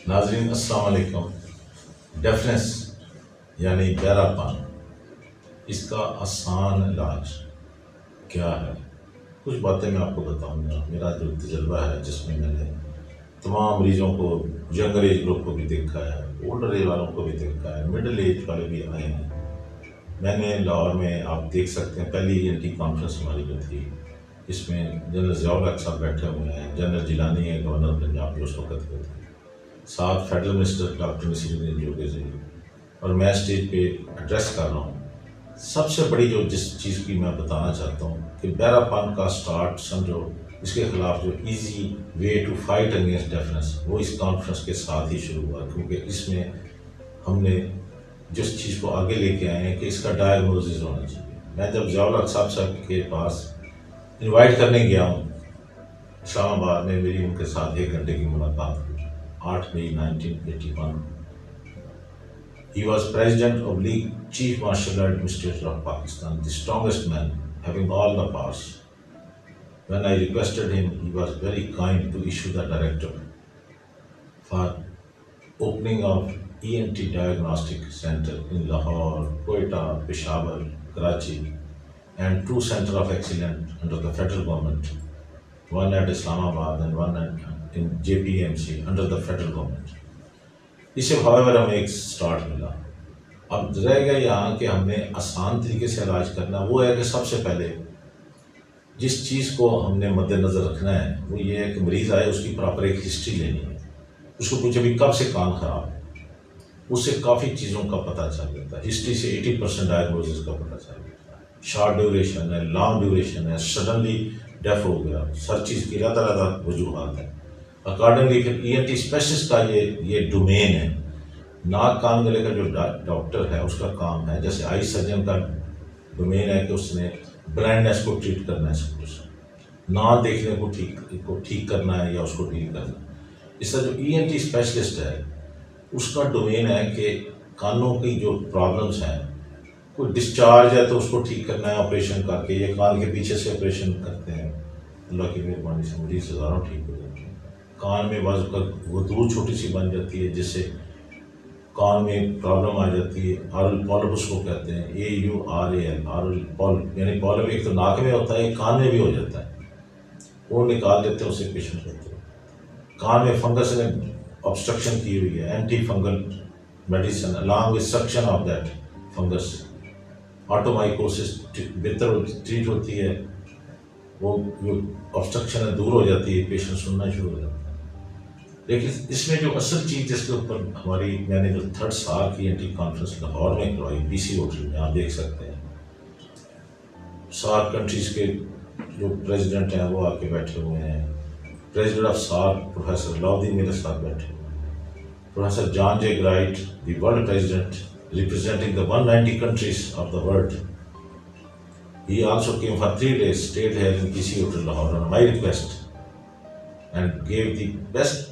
ناظرین السلام علیکم۔ ڈیفنس یعنی بہرا پن، اس کا آسان علاج کیا ہے؟ کچھ باتیں میں آپ کو بتاؤں گا۔ میرا جو تجربہ ہے جس میں نے تمام مریضوں کو، ینگر ایج گروپ کو بھی دیکھا ہے، اولڈر ایج والوں کو بھی دیکھا ہے، مڈل ایج والے بھی آئے ہیں۔ میں نے لاہور میں، آپ دیکھ سکتے ہیں، پہلی ENT کانفرنس ہماری جو تھی، اس میں جنرل ضیاء الحق صاحب بیٹھے ہوئے ہیں، جنرل جیلانی ہے گورنر پنجاب جو اس وقت کے تھے، ساتھ فیڈرل منسٹر ڈاکٹر نصیر الدین جوگی، اور میں اسٹیج پہ ایڈریس کر رہا ہوں۔ سب سے بڑی جس چیز کی میں بتانا چاہتا ہوں کہ بہرا پن کا سٹارٹ سمجھو، اس کے خلاف جو easy way to fight against defence, وہ اس کانفرنس کے ساتھ ہی شروع ہوا، کیونکہ اس میں ہم نے جس چیز کو آگے لے کے آئے ہیں کہ اس کا ڈائگنوزز ہونا چاہیے۔ میں جب ضیاء الحق صاحب کے پاس انوائٹ کرنے گیا ہوں اسلام آباد میں، میری ان کے ساتھ 1 گھنٹے کی ملاقات ہوئی 8 مئی 1981۔ He was President of League, Chief Martial Administrator of Pakistan, the strongest man, having all the powers. When I requested him, he was very kind to issue the directive for opening of ENT Diagnostic Center in Lahore, Quetta, Peshawar, Karachi, and 2 centers of excellence under the federal government, one at Islamabad and one in JPMC under the federal government. اس سے however ہمیں ایک start ملا۔ اب رہ گیا یہاں کہ ہم نے آسان طریقے سے علاج کرنا، وہ ہے کہ سب سے پہلے جس چیز کو ہم نے مد نظر رکھنا ہے وہ یہ ہے کہ مریض آئے، اس کی پراپر ایک ہسٹری لینی ہے، اس کو پوچھے بھی کب سے کان خراب ہے، اس سے کافی چیزوں کا پتہ چل جاتا ہے۔ ہسٹری سے 80% ڈائگنوزس کا پتہ چل جاتا ہے۔ شارٹ ڈیوریشن ہے، لانگ ڈیوریشن ہے، سڈنلی ڈیف ہو گیا، ہر چیز کی علیحدہ وجوہات ہیں۔ اکارڈنگلی پھر ENT اسپیشلسٹ کا یہ ڈومین ہے۔ ناک کان گلے کا جو ڈاکٹر ہے اس کا کام ہے، جیسے آئی سرجن کا ڈومین ہے کہ اس نے بلائنڈنس کو ٹریٹ کرنا ہے، نہ دیکھنے کو ٹھیک کرنا ہے یا اس کو ڈیل کرنا ہے۔ اس طرح جو ENT اسپیشلسٹ ہے اس کا ڈومین ہے کہ کانوں کی جو پرابلمس ہیں، کوئی ڈسچارج ہے تو اس کو ٹھیک کرنا ہے آپریشن کر کے، یا کان کے پیچھے سے آپریشن کرتے ہیں، اللہ کی مہربانی سے مریض ہزاروں ٹھیک ہو جاتے ہیں۔ کان میں بعض اوقات غدود چھوٹی سی بن جاتی ہے جس سے کان میں پرابلم آ جاتی ہے، آرل پولپ اس کو کہتے ہیں، AURAL، آرل پولپ، یعنی پولپ ایک تو ناک میں ہوتا ہے، ایک کان میں بھی ہو جاتا ہے، وہ نکال دیتے ہیں، اسے پیشنٹ ہوتے ہیں۔ کان میں فنگس نے obstruction کی ہوئی ہے، antifungal medicine along with suction of that fungus، otomycosis بہتر ٹریٹ ہوتی ہے، وہ جو obstruction ہے دور ہو جاتی ہے، پیشنٹ سننا شروع ہو جاتا ہے۔ لیکن اس میں جو اصل چیز جس کے اوپر ہماری، میں نے جو 3rd سال کی ENT کانفرنس لاہور میں کروائی PC ہوٹل میں، آپ دیکھ سکتے ہیں 7 کنٹریز کے جو پریزیڈنٹ ہیں وہ آ کے بیٹھے ہوئے ہیں۔ President of SAARC professor Alauddin میرے ساتھ بیٹھے ہوئے ہیں، پروفیسر جان جے گرائٹ، the world president representing the 190 countries of the world. He also came for 3 days, stayed here in PC Hotel Lahore on my request, and gave the best,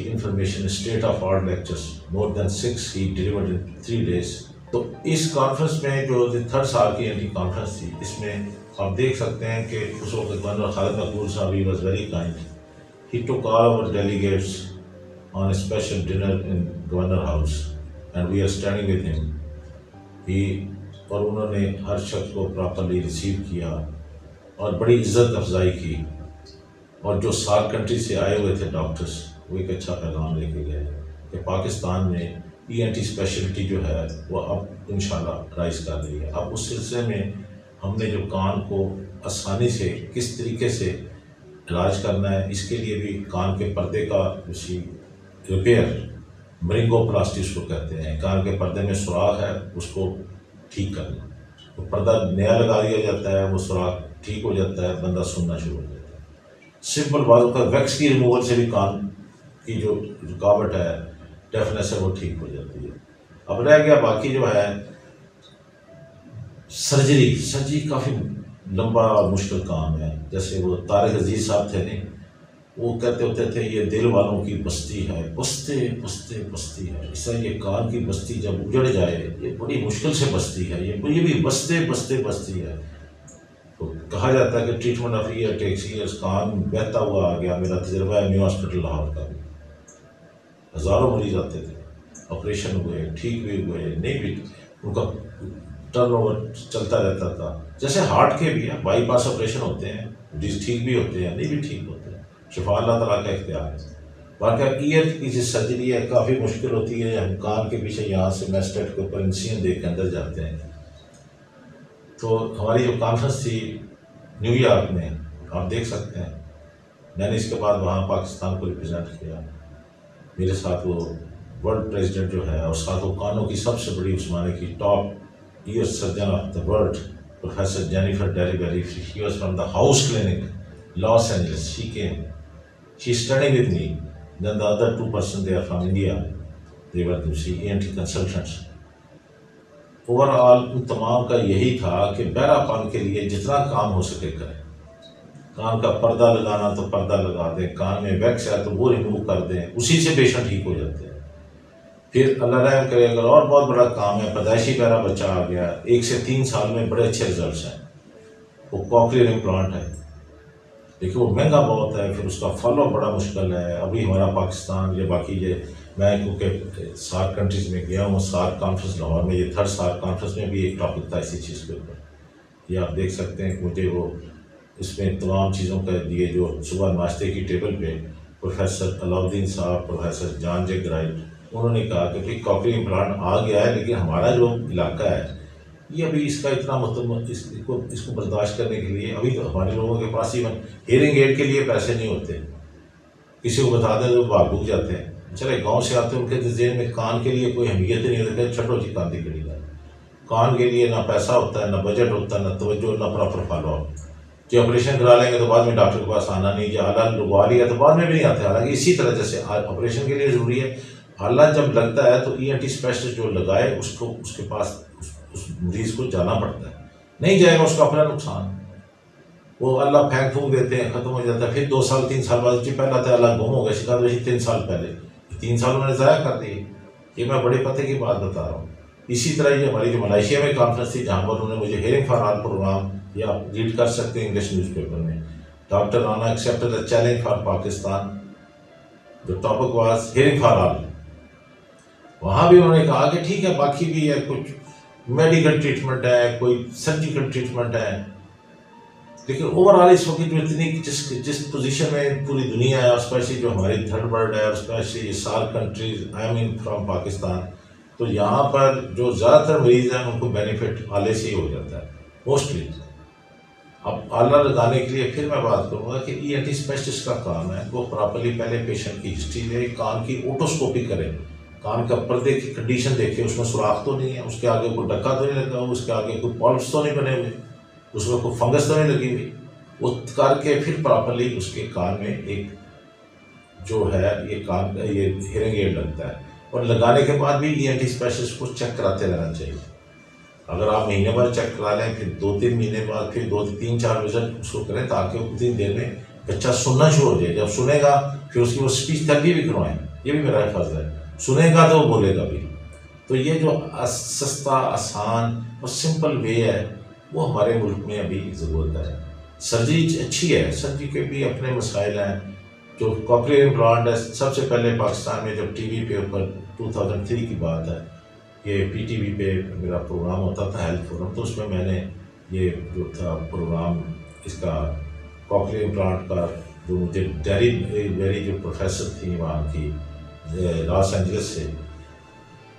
information, state-of-art lectures. More than 6 he delivered in 3 days. تو اس conference میں جو 3rd سال کی ENT conference تھی، اس میں آپ دیکھ سکتے ہیں کہ اس وقت گورنر خالد مقبول صاحب he was very kind. He took all our delegates on a special dinner in Governor House and we are standing with him. اور انہوں نے ہر شخص کو پراپرلی ریسیو کیا اور بڑی عزت افزائی کی، اور جو 7 کنٹری سے آئے ہوئے تھے ڈاکٹرز، وہ ایک اچھا پیغام لے کے گئے کہ پاکستان میں ENT اسپیشلٹی جو ہے وہ اب انشاءاللہ رائز کر رہی ہے۔ اب اس سلسلے میں ہم نے جو کان کو آسانی سے کس طریقے سے علاج کرنا ہے، اس کے لیے بھی کان کے پردے کا ریپیئر، مرنگو پلاسٹی اس کو کہتے ہیں، کان کے پردے میں سوراخ ہے اس کو ٹھیک کرنا، وہ پردہ نیا لگا دیا جاتا ہے، وہ سوراخ ٹھیک ہو جاتا ہے، بندہ سننا شروع ہو جاتا ہے۔ سمپل باتوں کا ویکس کی ریموول سے بھی کان کی جو رکاوٹ ہے، ڈیفنس ہے، وہ ٹھیک ہو جاتی ہے۔ اب رہ گیا باقی جو ہے سرجری کافی لمبا اور مشکل کام ہے۔ جیسے وہ طارق عزیز صاحب تھے نہیں، وہ کہتے ہوتے تھے یہ دل والوں کی بستی ہے، بستی ہے۔ اس طرح یہ کان کی بستی جب اجڑ جائے، یہ بڑی مشکل سے بستی ہے، یہ بھی بستی ہے۔ تو کہا جاتا ہے کہ ٹریٹمنٹ آف ایئر ٹیکس ایئرس، کان بہتا ہوا آ گیا۔ میرا تجربہ ہے نیو ہاسپٹل لاہور کا بھی، ہزاروں مریض آتے تھے، آپریشن ہوئے، ٹھیک بھی ہوئے، نہیں بھی، ان کا ٹرن اوور چلتا رہتا تھا. جیسے ہارٹ کے بھی ہیں، بائی پاس آپریشن ہوتے ہیں، مریض ٹھیک بھی ہوتے ہیں، نہیں بھی ٹھیک ہوتے ہیں، شفا اللہ تعالیٰ کا اختیار ہے. باقی ایئر کی جو سرجری ہے کافی مشکل ہوتی ہے. ہم کان کے پیچھے یہاں سے میسٹیٹ کے اوپر انسین دے کے اندر جاتے ہیں. تو ہماری جو کانفرنس تھی نیو یارک میں، آپ دیکھ سکتے ہیں، میں نے اس کے بعد وہاں پاکستان کو ریپرزینٹ کیا. میرے ساتھ وہ ورلڈ پریزیڈنٹ جو ہے، اور ساتھ وہ کانوں کی سب سے بڑی عثمانے کی top ear surgeon of the world, professor Jennifer ڈیلیبری. She was from the house clinic Los Angeles. She came, she study with me. Then the other 2 persons, they are from India. They were the ENT consultants. Overall ان تمام کا یہی تھا کہ بہرا پن کے لیے جتنا کام ہو سکے کریں. کان کا پردہ لگانا تو پردہ لگا دیں، کان میں ویکس ہے تو وہ ریموو کر دیں، اسی سے پیشنٹ ٹھیک ہو جاتے ہیں. پھر اللہ رحم کرے اگر اور بہت بڑا کام ہے، پیدائشی بہرا بچہ آ گیا، 1 سے 3 سال میں بڑے اچھے ریزلٹس ہیں. وہ کوکلیئر امپلانٹ ہے، لیکن وہ مہنگا بہت ہے، پھر اس کا فالو بڑا مشکل ہے. ابھی ہمارا پاکستان یا باقی یہ، میں کیونکہ سارک کنٹریز میں گیا ہوں، سارک کانفرنس لاہور میں، یہ 3rd سارک کانفرنس میں بھی ایک ٹاپک تھا اسی چیز کے اوپر. یہ آپ دیکھ سکتے ہیں کہ مجھے وہ اس میں تمام چیزوں کا یہ جو صبح ناشتے کی ٹیبل پہ پروفیسر علاؤدین صاحب، پروفیسر جان جے گرائٹ، انہوں نے کہا کہ بھائی کوکلیئر امپلانٹ آ گیا ہے، لیکن ہمارا جو علاقہ ہے یہ ابھی اس کا اتنا اس کو برداشت کرنے کے لیے ابھی تو ہمارے لوگوں کے پاس ایون ہیئرنگ ایڈ کے لیے پیسے نہیں ہوتے. کسی کو بتا دیں تو بھاگ بھوگ جاتے ہیں. چلے گاؤں سے آتے ہیں، ان کے ذہن میں کان کے لیے کوئی اہمیت نہیں ہوتی. چھٹو جی کان دی کڑی ہے، کان کے لیے نہ پیسہ ہوتا ہے، نہ بجٹ ہوتا ہے، نہ توجہ، نہ پراپر فالو اپ. کہ آپریشن کرا لیں گے تو بعد میں ڈاکٹر کے پاس آنا نہیں، یا آلہ لگوا لیا تو بعد میں بھی نہیں آتے. حالانکہ اسی طرح جیسے آپریشن کے لیے ضروری ہے، آلہ جب لگتا ہے تو ENT اسپیشلسٹ جو لگائے اس کے پاس اس مریض کو جانا پڑتا ہے. نہیں جائے گا اس کا اپنا نقصان. وہ اللہ پھینک پھونک دیتے ہیں، ختم ہو جاتا ہے. پھر 2 سال 3 سال بعد پہلا تھا اللہ گم ہو گیا، شکایت ویسی 3 سال پہلے، 3 سال میں نے ضائع کر دیے. یہ میں بڑے پتے کی بات بتا رہا ہوں. اسی طرح یہ ہماری جو ملائیشیا میں کانفرنس تھی، جہاں پر انہوں نے مجھے ہیئرنگ فار آل پروگرام، یہ آپ ریڈ کر سکتے ہیں انگلش نیوز پیپر میں، doctor Rana accepted the challenge for Pakistan. جو topic was hearing for all. وہاں بھی انہوں نے کہا کہ ٹھیک ہے، باقی بھی ہے، کچھ میڈیکل ٹریٹمنٹ ہے، کوئی سرجیکل ٹریٹمنٹ ہے، لیکن اوور آل اس وقت جو اتنی جس پوزیشن میں پوری دنیا ہے، اور اسپیشلی جو ہماری 3rd ورلڈ ہے، اور specially SAARC countries, I mean from Pakistan, تو یہاں پر جو زیادہ تر مریض ہیں ان کو بینیفٹ آلے سے ہی ہو جاتا ہے موسٹلی. اب آلہ لگانے کے لیے پھر میں بات کروں گا کہ ENT اسپیشلسٹ کا کام ہے وہ پراپرلی پہلے پیشنٹ کی ہسٹری لے، کان کی اوٹوسکوپی کرے، کان کا پردے کی کنڈیشن دیکھے، اس میں سوراخ تو نہیں ہے، اس کے آگے کوئی ڈکا تو نہیں لگا ہوا، اس کے آگے کوئی پالپس تو نہیں بنے ہوئے، اس میں کوئی فنگس تو نہیں لگی ہوئی. وہ کر کے پھر پراپرلی اس کے کان میں ایک جو ہے یہ ہیئرنگ ایڈ لگتا ہے. اور لگانے کے بعد بھی ENT اسپیشلسٹ کو چیک کراتے رہنا چاہیے. اگر آپ مہینے بھر چیک کرا لیں، پھر 2-3 مہینے بعد پھر 2-3-4 وزٹ اس کو کریں، تاکہ اتنی دیر میں بچہ سننا شروع ہو جائے. جب سنے گا پھر اس کی وہ اسپیچ تھیراپی بھی کروائیں، یہ بھی میرا حفاظ ہے. سنے گا تو وہ بولے گا بھی. تو یہ جو سستا، آسان اور سمپل وے ہے وہ ہمارے ملک میں ابھی ضرورت ہے. سرجری اچھی ہے، سرجری کے بھی اپنے مسائل ہیں. جو کوکلیئر امپلانٹ ہے، سب سے پہلے پاکستان میں جب ٹی وی پہ اوپر 2003 کی بات ہے، یہ PTV پہ میرا پروگرام ہوتا تھا ہیلتھ فورم، تو اس میں نے یہ جو تھا پروگرام اس کا کوکلیئر امپلانٹ کا، جو مجھے میری جو پروفیسر تھی وہاں کی لاس اینجلس سے،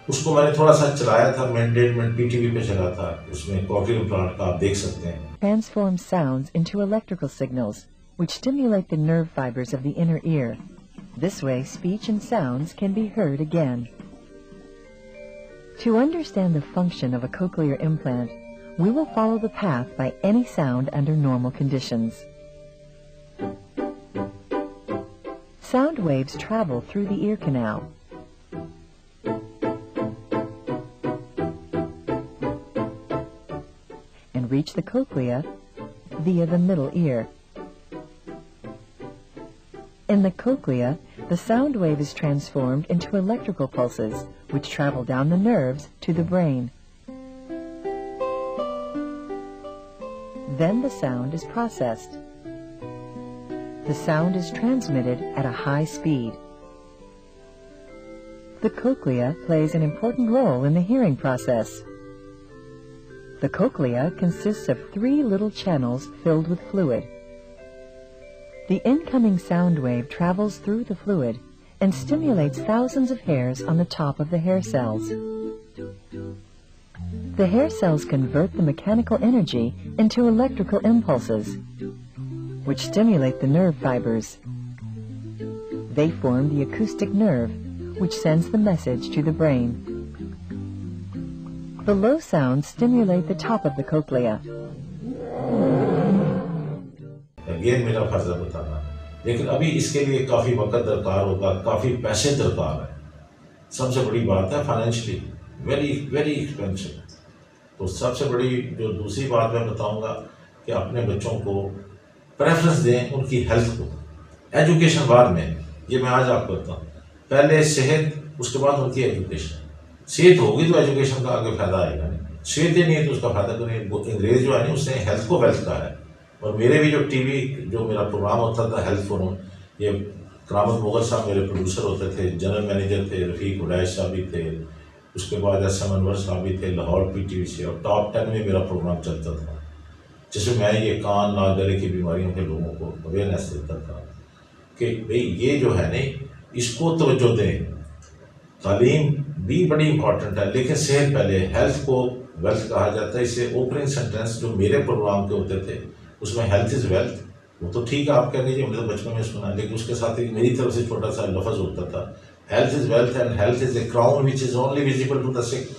اس کو میں نے تھوڑا سا چلایا تھا، مینٹینمنٹ PTV پہ چلا تھا. اس میں کوکلیئر امپلانٹ کا آپ دیکھ سکتے ہیں. Transform sounds into electrical signals, which stimulate the nerve fibers of the inner ear. This way, speech and sounds can be heard again. To understand the function of a cochlear implant, we will follow the path by any sound under normal conditions. Sound waves travel through the ear canal. And reach the cochlea via the middle ear. In the cochlea, the sound wave is transformed into electrical pulses, which travel down the nerves to the brain. Then the sound is processed. The sound is transmitted at a high speed. The cochlea plays an important role in the hearing process. The cochlea consists of 3 little channels filled with fluid. The incoming sound wave travels through the fluid and stimulates thousands of hairs on the top of the hair cells. The hair cells convert the mechanical energy into electrical impulses, which stimulate the nerve fibers. They form the acoustic nerve, which sends the message to the brain. The low sounds stimulate the top of the cochlea. یہ میرا فرض ہے بتانا، لیکن ابھی اس کے لیے کافی وقت درکار ہوگا، کافی پیسے درکار ہے. سب سے بڑی بات ہے فائنینشلی ویری ویری ایکسپینسو. تو سب سے بڑی جو دوسری بات میں بتاؤں گا کہ اپنے بچوں کو پریفرنس دیں ان کی ہیلتھ کو. ایجوکیشن بعد میں، یہ میں آج آپ کو بتاؤں، پہلے صحت، اس کے بعد ان کی ایجوکیشن. صحت ہوگی تو ایجوکیشن کا آگے فائدہ آئے گا، نہیں صحت ہی نہیں ہے تو اس کا فائدہ کریں. انگریز جو ہے نا اس نے ہیلتھ کو ویلتھ کہا ہے. اور میرے بھی جو ٹی وی جو میرا پروگرام ہوتا تھا ہیلتھ فورم، یہ کرامت مغل صاحب میرے پروڈیوسر ہوتے تھے، جنرل مینیجر تھے، رفیق اڈائش صاحب بھی تھے، اس کے بعد ایس ایم انور صاحب بھی تھے لاہور پی ٹی وی سے. اور ٹاپ 10 میں میرا پروگرام چلتا تھا، جس میں یہ کان ناک گلے کی بیماریوں کے لوگوں کو اویئرنیس دیتا تھا کہ بھئی یہ جو ہے نا اس کو توجہ دیں. تعلیم بھی بڑی امپورٹنٹ ہے لیکن صحت پہلے. ہیلتھ کو ویلتھ کہا جاتا ہے. اس سے اوپننگ سینٹینس جو میرے پروگرام کے ہوتے تھے اس میں ہیلتھ از ویلتھ، وہ تو ٹھیک ہے آپ کہہ لیجیے، مجھے بچپن میں سنا، لیکن اس کے ساتھ ایک میری طرف سے چھوٹا سا لفظ ہوتا تھا، health is wealth and health is a crown which is only visible to the sick.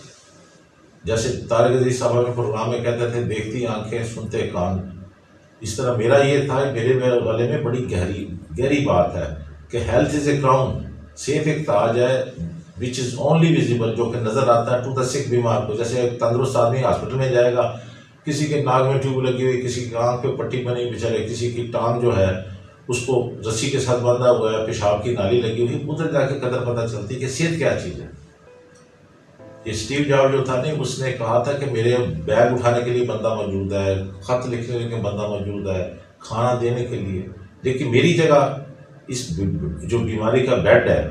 جیسے طارق عزیز صاحب میں پروگرام میں کہتے تھے دیکھتی آنکھیں سنتے کان، اس طرح میرا یہ تھا، میرے والے میں بڑی گہری بات ہے کہ ہیلتھ از اے کراؤن. صحت ایک تاج ہے وچ از اونلی ویزیبل، جو کہ نظر آتا ہے ٹو دا سک بیمار کو. جیسے ایک تندرست آدمی ہاسپٹل میں جائے گا، کسی کے ناک میں ٹیوب لگی ہوئی، کسی کی آنکھ پہ پٹی بنی بیچارے، کسی کی ٹانگ جو ہے اس کو رسی کے ساتھ باندھا ہوا ہے، پیشاب کی نالی لگی ہوئی، ادھر جا کے قدر پتہ چلتی کہ صحت کیا چیز ہے. یہ اسٹیو جاب جو تھا نا، اس نے کہا تھا کہ میرے بیگ اٹھانے کے لیے بندہ موجود ہے، خط لکھنے کے لیے بندہ موجود ہے، کھانا دینے کے لیے، لیکن میری جگہ اس جو بیماری کا بیڈ ہے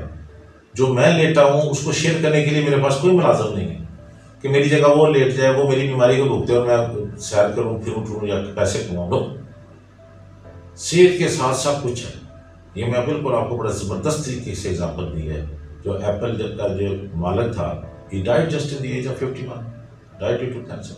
جو میں لیٹا ہوں اس کو شیئر کرنے کے لیے میرے پاس کوئی ملازم نہیں ہے کہ میری جگہ وہ لیٹ جائے، وہ میری بیماری کو بھگتے اور میں سیر کروں پھروں ٹھوروں یا پیسے کماؤں. لو صحت کے ساتھ سب کچھ ہے. یہ میں بالکل آپ کو بڑا زبردست طریقے سے اگزامپل دی ہے. جو ایپل کا جو مالک تھا، he died just in the age of 51, died due to cancer.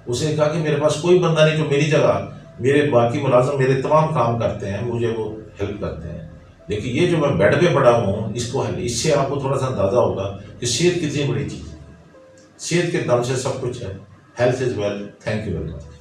اس نے کہا کہ میرے پاس کوئی بندہ نہیں جو میری جگہ، میرے باقی ملازم میرے تمام کام کرتے ہیں، مجھے وہ ہیلپ کرتے ہیں، لیکن یہ جو میں بیڈ پہ پڑا ہوں اس سے آپ کو تھوڑا سا اندازہ ہوگا کہ صحت کتنی بڑی چیز ہے. صحت کے دم سے سب کچھ ہے. Health is wealth. Thank you very much.